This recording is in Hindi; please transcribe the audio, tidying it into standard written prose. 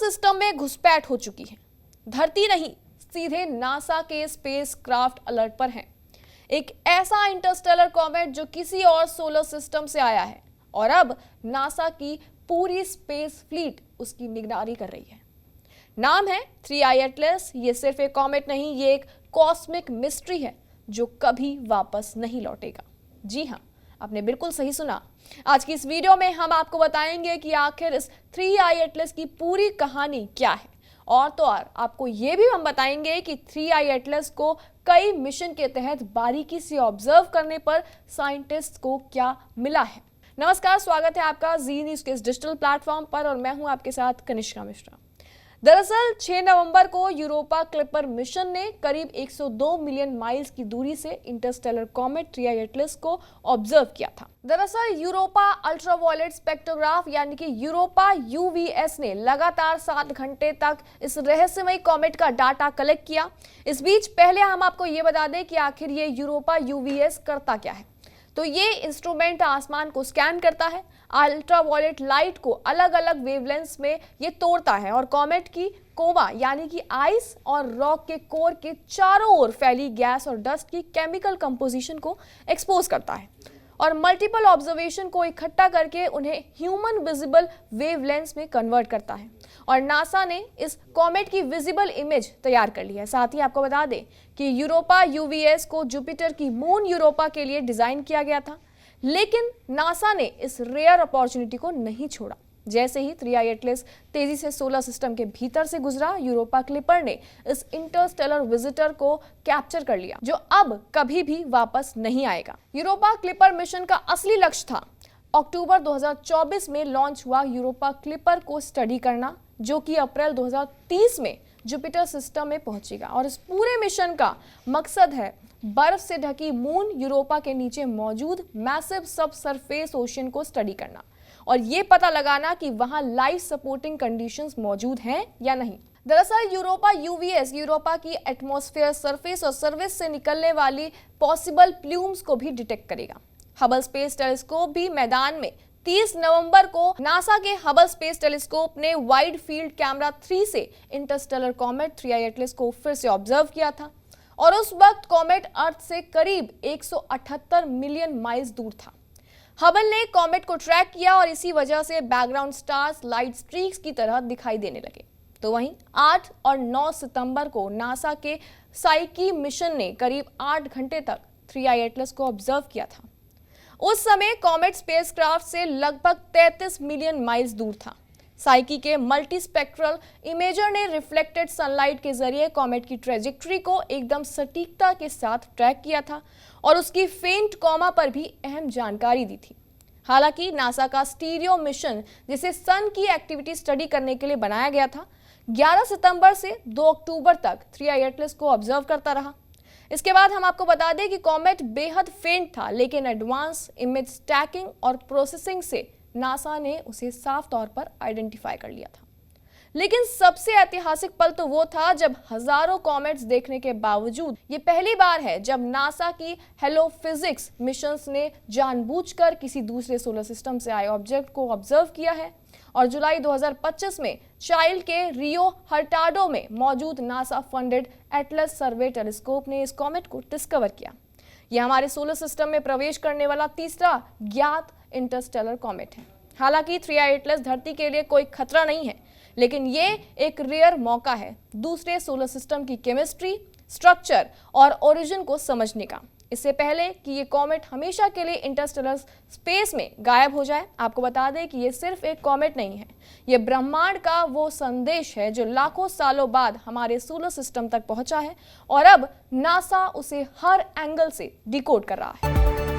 सिस्टम में घुसपैठ हो चुकी है। धरती नहीं, सीधे नासा के स्पेस क्राफ्ट अलर्ट पर हैं। एक ऐसा इंटरस्टेलर कॉमेट जो किसी और सोलर सिस्टम से आया है और अब नासा की पूरी स्पेस फ्लीट उसकी निगरानी कर रही है। नाम है 3I एटलस। ये सिर्फ एक कॉमेट नहीं, ये एक कॉस्मिक मिस्ट्री है जो कभी वापस नहीं लौटेगा। जी हाँ, आपने बिल्कुल सही सुना। आज की इस वीडियो में हम आपको बताएंगे कि आखिर इस 3I एटलस की पूरी कहानी क्या है, और तो और आपको ये भी हम बताएंगे कि 3I एटलस को कई मिशन के तहत बारीकी से ऑब्जर्व करने पर साइंटिस्ट को क्या मिला है। नमस्कार, स्वागत है आपका जी न्यूज़ के इस डिजिटल प्लेटफॉर्म पर और मैं हूं आपके साथ कनिष्का मिश्रा। दरअसल 6 नवंबर को यूरोपा क्लिपर मिशन ने करीब 102 मिलियन माइल्स की दूरी से इंटरस्टेलर कॉमेट 3I एटलस को ऑब्जर्व किया था। दरअसल यूरोपा अल्ट्रावायलेट स्पेक्ट्रोग्राफ यानी कि यूरोपा UVS ने लगातार 7 घंटे तक इस रहस्यमयी कॉमेट का डाटा कलेक्ट किया। इस बीच पहले हम आपको ये बता दें कि आखिर ये यूरोपा UVS करता क्या है। तो ये इंस्ट्रूमेंट आसमान को स्कैन करता है, अल्ट्रावायलेट लाइट को अलग अलग वेवलेंथ्स में ये तोड़ता है और कॉमेट की कोवा यानी कि आइस और रॉक के कोर के चारों ओर फैली गैस और डस्ट की केमिकल कंपोजिशन को एक्सपोज करता है और मल्टीपल ऑब्जर्वेशन को इकट्ठा करके उन्हें ह्यूमन विजिबल वेवलेंथ्स में कन्वर्ट करता है। और नासा ने इस कॉमेट की विजिबल इमेज तैयार कर ली है। साथ ही आपको बता दें कि यूरोपा UVS को जुपिटर की मून यूरोपा के लिए डिजाइन किया गया था, लेकिन नासा ने इस रेयर अपॉर्चुनिटी को नहीं छोड़ा। जैसे ही 3I एटलस तेजी से सोलर सिस्टम के भीतर से गुजरा, यूरोपा क्लिपर ने इस इंटरस्टेलर विजिटर को कैप्चर कर लिया जो अब कभी भी वापस नहीं आएगा। यूरोपा क्लिपर मिशन का असली लक्ष्य था अक्टूबर 2024 में लॉन्च हुआ यूरोपा क्लिपर को स्टडी करना, जो कि अप्रैल 2030 में जुपिटर सिस्टम में पहुंचेगा। और इस पूरे मिशन का मकसद है बर्फ से ढकी मून यूरोपा के नीचे मौजूद मैसिव सब सरफेस ओशन को स्टडी करना और ये पता लगाना कि वहां लाइफ सपोर्टिंग कंडीशंस मौजूद हैं या नहीं। दरअसल यूरोपा UVS यूरोपा की एटमॉस्फेयर, सरफेस और सर्विस से निकलने वाली पॉसिबल प्लूम्स को भी डिटेक्ट करेगा। हबल स्पेस टेलीस्कोप भी मैदान में। 30 नवंबर को नासा के हबल स्पेस टेलीस्कोप ने वाइड फील्ड कैमरा 3 से इंटरस्टेलर कॉमेट 3I एटलस को फिर से ऑब्जर्व किया था और उस वक्त कॉमेट अर्थ से करीब 178 मिलियन माइल्स दूर था। हबल ने कॉमेट को ट्रैक किया और इसी वजह से बैकग्राउंड स्टार्स लाइट स्ट्रीक्स की तरह दिखाई देने लगे। तो वहीं 8 और 9 सितंबर को नासा के साइकी मिशन ने करीब 8 घंटे तक 3I एटलस को ऑब्जर्व किया था। उस समय कॉमेट स्पेसक्राफ्ट से लगभग 33 मिलियन माइल्स दूर था। साइकी के मल्टी स्पेक्ट्रल इमेजर ने रिफ्लेक्टेड सनलाइट के जरिए कॉमेट की ट्रेजेक्टरी को एकदम सटीकता के साथ ट्रैक किया था और उसकी फेंट कॉमा पर भी अहम जानकारी दी थी। हालांकि नासा का स्टीरियो मिशन, जिसे सन की एक्टिविटी स्टडी करने के लिए बनाया गया था, 11 सितंबर से 2 अक्टूबर तक 3I एटलस को ऑब्जर्व करता रहा। इसके बाद हम आपको बता दें कि कॉमेट बेहद फेंट था, लेकिन एडवांस इमेज स्टैकिंग और प्रोसेसिंग से नासा ने उसे साफ तौर पर आइडेंटिफाई कर लिया था। लेकिन सबसे ऐतिहासिक पल तो वो था जब हजारों कॉमेट्स देखने के बावजूद ये पहली बार है जब नासा की हेलो फिजिक्स मिशंस ने जानबूझकर किसी दूसरे सोलर सिस्टम से आए ऑब्जेक्ट को ऑब्जर्व किया है। और जुलाई 2025 में चाइल्ड के रियो हर्टाडो में मौजूद नासा फंडेड एटलस सर्वे टेलीस्कोप ने इस कॉमेट को डिस्कवर किया। यह हमारे सोलर सिस्टम में प्रवेश करने वाला तीसरा ज्ञात इंटरस्टेलर कॉमेट है। हालांकि 3I एटलस धरती के लिए कोई खतरा नहीं है, लेकिन ये एक रेयर मौका है दूसरे सोलर सिस्टम की केमिस्ट्री, स्ट्रक्चर और ओरिजिन को समझने का, इससे पहले कि ये कॉमेट हमेशा के लिए इंटरस्टेलर स्पेस में गायब हो जाए। आपको बता दें कि ये सिर्फ एक कॉमेट नहीं है, ये ब्रह्मांड का वो संदेश है जो लाखों सालों बाद हमारे सोलर सिस्टम तक पहुंचा है और अब नासा उसे हर एंगल से डिकोड कर रहा है।